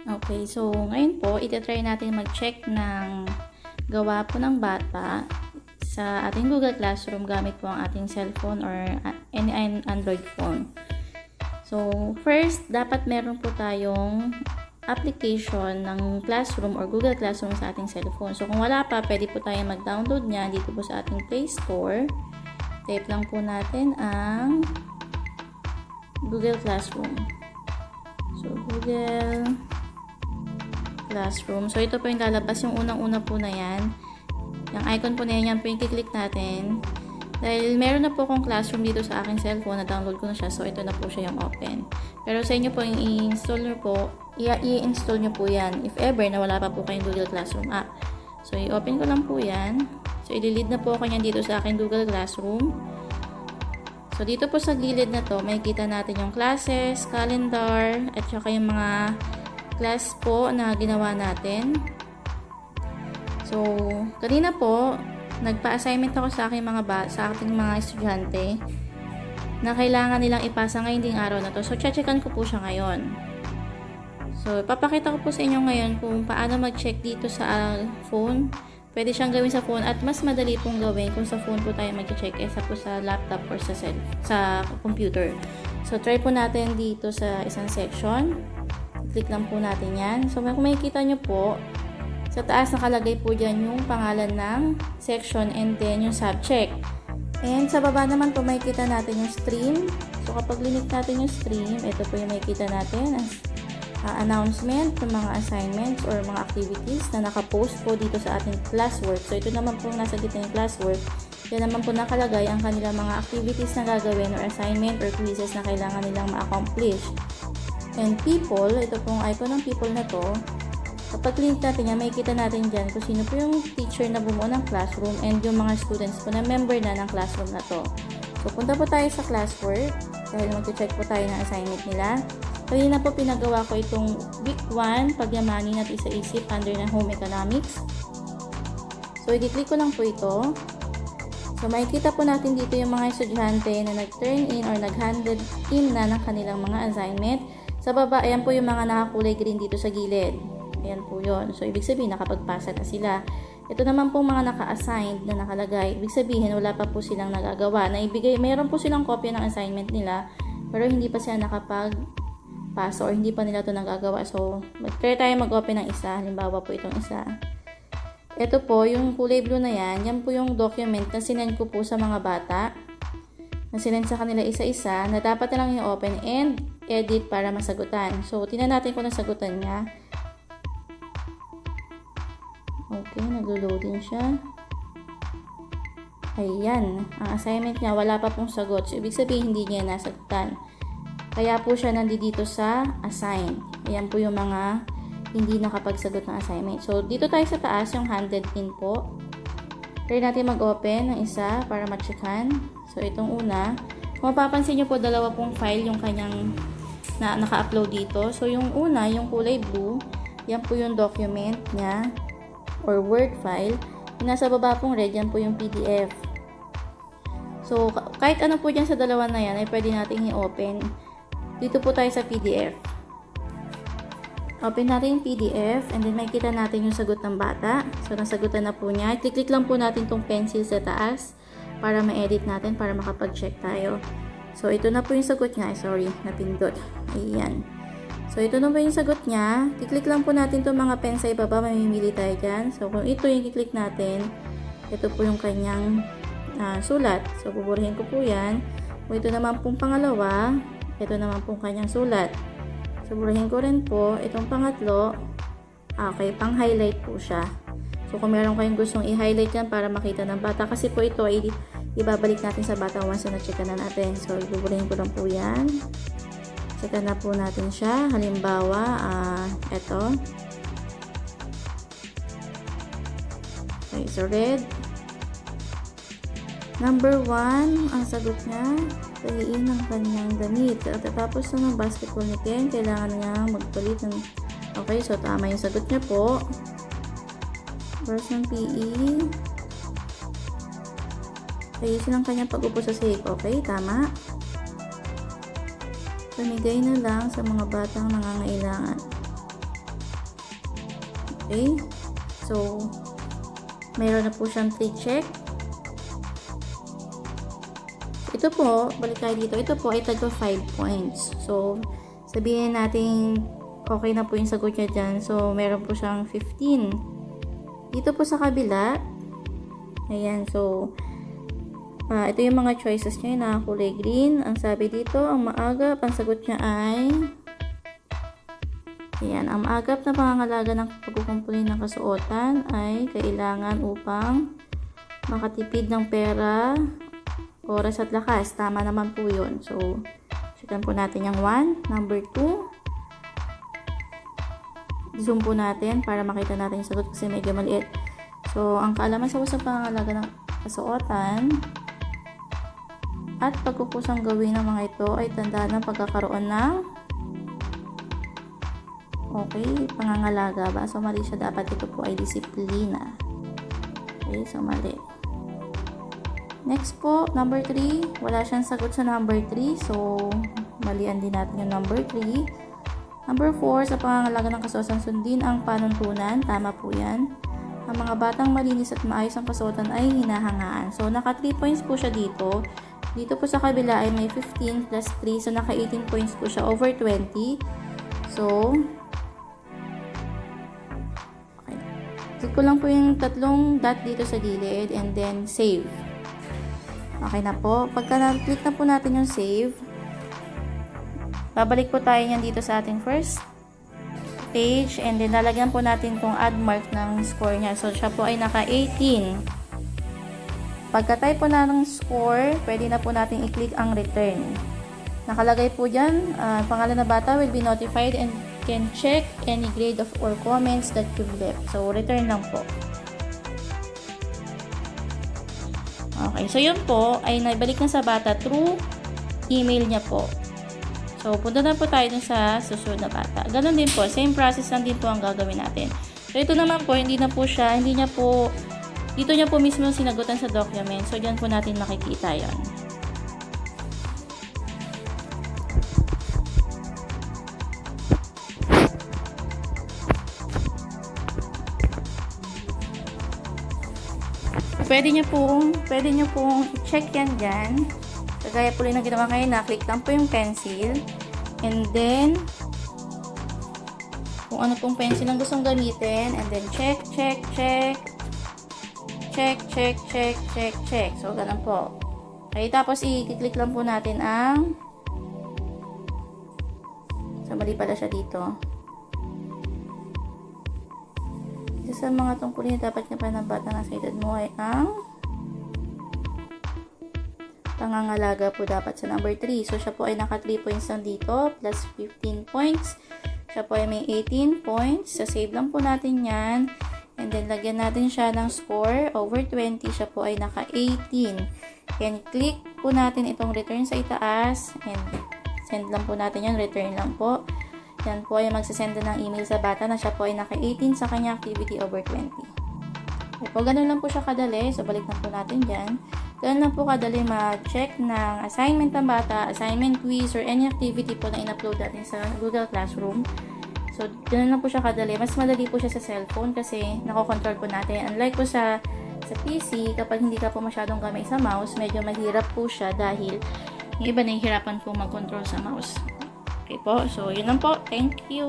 Okay, so ngayon po, itatry natin mag-check ng gawa po ng bata sa ating Google Classroom gamit po ang ating cellphone or any Android phone. So, first, dapat meron po tayong application ng Classroom or Google Classroom sa ating cellphone. So, kung wala pa, pwede po tayo mag-download niya dito po sa ating Play Store. Type lang po natin ang Google Classroom. So, Google Classroom. So, ito po yung lalabas. Yung unang-una po na yan. Yung icon po na yan po yung kiklik natin. Dahil meron na po akong Classroom dito sa aking cellphone, na-download ko na siya. So, ito na po siya yung open. Pero sa inyo po, yung i-install nyo po, i-install nyo po yan if ever na wala pa po kayong Google Classroom app. So, i-open ko lang po yan. So, i-delete na po ako yan dito sa aking Google Classroom. So, dito po sa gilid na to, makikita natin yung classes, calendar, at saka yung mga class po na ginawa natin. So, kanina po, nagpa-assignment ako sa aking sa ating mga estudyante na kailangan nilang ipasa ngayong ding araw na to. So, checkan ko po siya ngayon. So, papakita ko po sa inyo ngayon kung paano mag-check dito sa phone. Pwede siyang gawin sa phone at mas madali pong gawin kung sa phone po tayo mag-check kaysa po sa laptop or sa computer. So, try po natin dito sa isang section. Click lang po natin yan. So, kung makikita nyo po, sa taas nakalagay po dyan yung pangalan ng section and then yung subject. And sa baba naman po makikita natin yung stream. So kapag linik natin yung stream, ito po yung makikita natin as announcement ng mga assignments or mga activities na nakapost po dito sa ating classwork. So ito naman po nasa gitna yung classwork. Yan naman po nakalagay ang kanilang mga activities na gagawin or assignment or quizzes na kailangan nilang ma-accomplish. And people, ito pong icon ng people na to. Kapag click natin yan, makikita natin dyan kung sino po yung teacher na bumuo ng classroom and yung mga students po na member na ng classroom na to. So, punta po tayo sa classwork dahil mag-check po tayo ng assignment nila. Kanina po pinagawa ko itong week 1, pagyamanin at isa-isip under ng home economics. So, i-click ko lang po ito. So, makikita po natin dito yung mga estudyante na nag-turn in or nag-handed in na ng kanilang mga assignment. Sa baba, ayan po yung mga nakakulay green dito sa gilid. Ayan po yun. So, ibig sabihin, nakapagpasa na sila. Ito naman po mga naka-assigned na nakalagay. Ibig sabihin, wala pa po silang nagagawa. Mayroon po silang kopya ng assignment nila, pero hindi pa sila nakapagpasa or hindi pa nila ito nagagawa. So, try tayo mag-open ng isa. Halimbawa po itong isa. Ito po, yung kulay blue na yan, yan po yung document na sinend ko po sa mga bata. Na sinend sa kanila isa-isa, na dapat na lang i-open and edit para masagutan. So, tingnan natin kung nasagutan niya. Okay, naglo-loading siya. Ayan, ang assignment niya, wala pa pong sagot. So, ibig sabihin, hindi niya nasagutan. Kaya po siya nandito sa assign. Ayan po yung mga hindi nakapagsagot ng assignment. So, dito tayo sa taas, yung handed in po. Try natin mag-open ng isa para ma-checkan. So, itong una. Kung mapapansin nyo po, dalawa pong file yung kanyang naka-upload dito. So, yung una, yung kulay blue, yan po yung document niya or Word file. Yung nasa baba pong red, yan po yung PDF. So, kahit ano po dyan sa dalawa na yan, ay pwede natin i-open. Dito po tayo sa PDF. Open natin yung PDF and then makikita natin yung sagot ng bata. So, nasagutan na po niya. Click lang po natin tong pencil sa taas para ma-edit natin, para makapag-check tayo. So, ito na po yung sagot niya. Sorry, napindot. Ayan. So, ito na po yung sagot niya. Kiklik lang po natin itong mga pen sa ibaba. Mamimili tayo dyan. So, kung ito yung kiklik natin, ito po yung kanyang sulat. So, buburahin ko po yan. Kung ito naman pong pangalawa, ito naman pong kanyang sulat. So, buburahin ko rin po. Itong pangatlo, okay, pang-highlight po siya. So, kung meron kayong gustong i-highlight yan para makita ng bata. Kasi po ito ay ibabalik natin sa bata once na na-check na natin. So, buburahin ko lang po yan. Checkan na po natin siya. Halimbawa, ito. Okay, so red. Number 1, ang sagot niya, taliin ng kanyang damit. At tapos ng basketball ni Ken, kailangan niya magpalit ng... Okay, so tama yung sagot niya po. Verse ng PE. Ayusin ang kanyang pag-upo sa safe. Okay, tama. Pamigay na lang sa mga batang nangangailangan. Okay? So, meron na po siyang pre-check. Ito po, balik tayo dito. Ito po ay tagpa 5 points. So, sabihin natin okay na po yung sagot niya dyan. So, meron po siyang 15. Dito po sa kabila, ayan, so, ito yung mga choices niya na kulay green. Ang sabi dito, ang maagap, ang sagot niya ay, ayan, ang maagap na pangangalaga ng pagkukumpuni ng kasuotan ay kailangan upang makatipid ng pera, oras at lakas. Tama naman po yun. So, checkan po natin yung 1. Number 2. Zoom po natin para makita natin yung sagot kasi medyo maliit. So, ang kaalaman sa usap pangangalaga ng kasuotan at pagkukusang gawin ng mga ito ay tandaan ng pagkakaroon ng pangangalaga ba? So, mali siya. Dapat ito po ay disiplina. Okay, so mali. Next po, number 3. Wala siyang sagot sa number 3. So, malian din natin yung number 3. Number 4, sa pangangalaga ng kasuotan sundin ang panuntunan. Tama po yan. Ang mga batang malinis at maayos ang kasuotan ay hinahangaan. So, naka 3 points po siya dito. Dito po sa kabila ay may 15 plus 3. So, naka 18 points po siya over 20. So, okay. Click ko lang po yung tatlong dot dito sa gilid and then save. Okay na po. Pagka na-click na po natin yung save, babalik po tayo niyan dito sa ating first page and then lalagyan po natin tong add mark ng score niya. So, siya po ay naka 18. Pagka-type po na ng score, pwede na po natin i-click ang return. Nakalagay po dyan, pangalan na bata will be notified and can check any grade of or comments that you've left. So, return lang po. Okay, so yun po ay naibalik na sa bata through email niya po. So, punta na po tayo dun sa susunod na bata. Ganun din po, same process lang din po ang gagawin natin. So, ito naman po, hindi niya po, dito niya po mismo sinagutan sa document. So, dyan po natin makikita yon. Pwede niyo pong i-check yan dyan. Kagaya po rin na ginawa kayo na, click lang po yung pencil. And then, kung ano pong pencil ang gustong gamitin. And then, check. So, ganun po. Okay, tapos i-click lang po natin ang, so, mali pala siya dito. Isa sa mga tungkulin na dapat niya panabata ng sa edad mo ay ang pangangalaga po dapat sa number 3. So, siya po ay naka 3 points lang dito, plus 15 points. Siya po ay may 18 points. So, save lang po natin yan. And then, lagyan natin siya ng score. Over 20, siya po ay naka 18. And click po natin itong return sa itaas. And send lang po natin yan. Return lang po. Yan po ay magsasend ng email sa bata na siya po ay naka 18 sa kanya activity over 20. Okay po, ganun lang po siya kadali. So, balik na po natin dyan. Ganun lang po kadali mag-check ng assignment ng bata, assignment quiz, or any activity po na in-upload natin sa Google Classroom. So, ganun lang po siya kadali. Mas madali po siya sa cellphone kasi nakokontrol po natin. Unlike po sa PC, kapag hindi ka po masyadong gamay sa mouse, medyo mahirap po siya dahil yung iba nahihirapan po mag-control sa mouse. Okay po. So, yun lang po. Thank you.